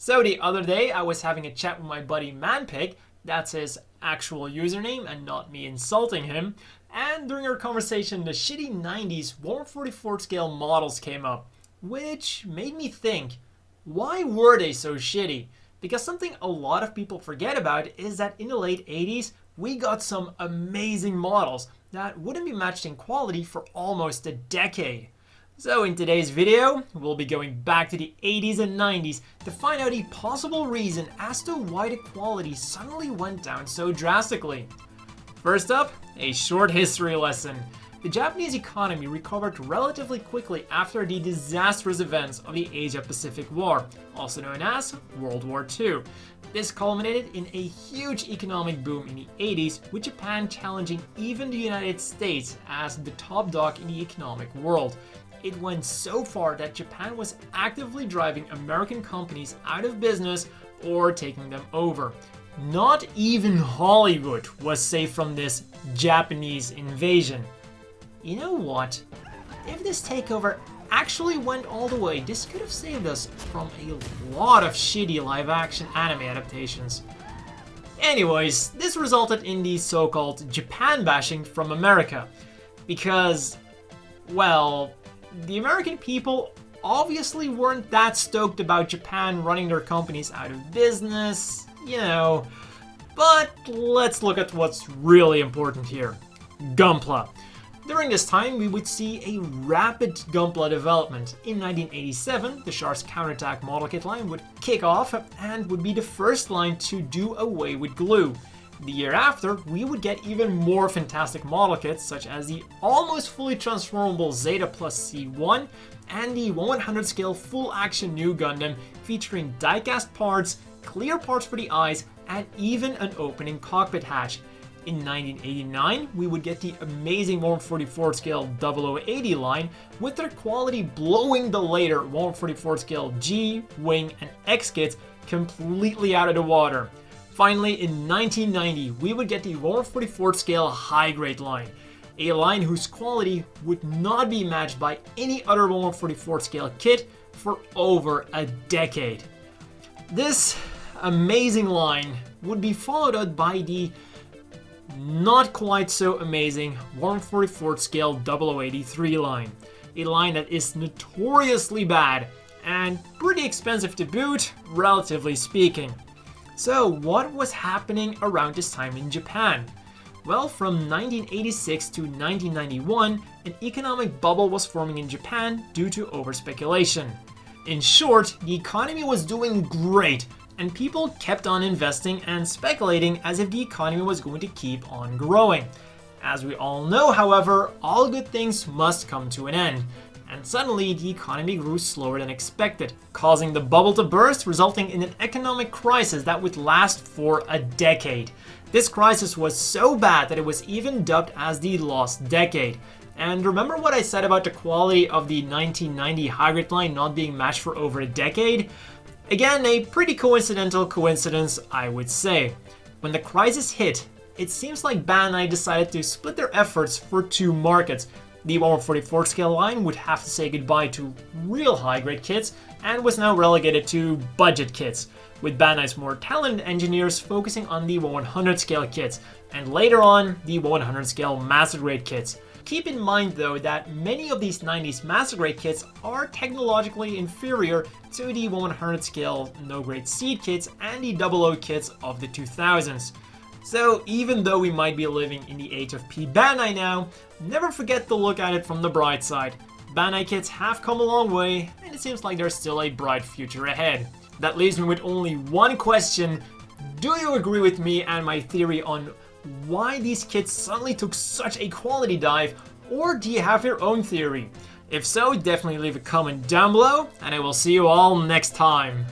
So the other day I was having a chat with my buddy Manpick, that's his actual username and not me insulting him, and during our conversation the shitty 90s 1/44 scale models came up, which made me think, why were they so shitty? Because something a lot of people forget about is that in the late 80s we got some amazing models that wouldn't be matched in quality for almost a decade. So in today's video, we'll be going back to the 80s and 90s to find out a possible reason as to why the quality suddenly went down so drastically. First up, a short history lesson. The Japanese economy recovered relatively quickly after the disastrous events of the Asia-Pacific War, also known as World War II. This culminated in a huge economic boom in the 80s, with Japan challenging even the United States as the top dog in the economic world. It went so far that Japan was actively driving American companies out of business or taking them over. Not even Hollywood was safe from this Japanese invasion. You know what? If this takeover actually went all the way, this could have saved us from a lot of shitty live-action anime adaptations. Anyways, this resulted in the so-called Japan bashing from America. Because, well, the American people obviously weren't that stoked about Japan running their companies out of business, you know. But let's look at what's really important here. Gunpla. During this time, we would see a rapid Gunpla development. In 1987, the Char's counterattack model kit line would kick off and would be the first line to do away with glue. The year after, we would get even more fantastic model kits, such as the almost fully transformable Zeta Plus C1 and the 1/100 scale full action new Gundam featuring die-cast parts, clear parts for the eyes, and even an opening cockpit hatch. In 1989, we would get the amazing 1/44 scale 0080 line, with their quality blowing the later 1/44 scale G, Wing, and X kits completely out of the water. Finally, in 1990, we would get the 1/44 scale high-grade line, a line whose quality would not be matched by any other 1/44 scale kit for over a decade. This amazing line would be followed up by the not quite so amazing 1/44 scale 0083 line, a line that is notoriously bad and pretty expensive to boot, relatively speaking. So what was happening around this time in Japan? Well, from 1986 to 1991, an economic bubble was forming in Japan due to overspeculation. In short, the economy was doing great, and people kept on investing and speculating as if the economy was going to keep on growing. As we all know, however, all good things must come to an end. And suddenly, the economy grew slower than expected, causing the bubble to burst, resulting in an economic crisis that would last for a decade. This crisis was so bad that it was even dubbed as the Lost Decade. And remember what I said about the quality of the 1990 high-grade line not being matched for over a decade? Again, a pretty coincidental coincidence, I would say. When the crisis hit, it seems like Bandai decided to split their efforts for two markets. The 1/44 scale line would have to say goodbye to real high-grade kits and was now relegated to budget kits, with Bandai's more talented engineers focusing on the 100 scale kits, and later on, the 100 scale master grade kits. Keep in mind though that many of these 90s master grade kits are technologically inferior to the 100 scale no grade seed kits and the 00 kits of the 2000s. So even though we might be living in the age of P-Bandai now, never forget to look at it from the bright side. Bandai kits have come a long way, and it seems like there's still a bright future ahead. That leaves me with only one question. Do you agree with me and my theory on why these kits suddenly took such a quality dive, or do you have your own theory? If so, definitely leave a comment down below, and I will see you all next time.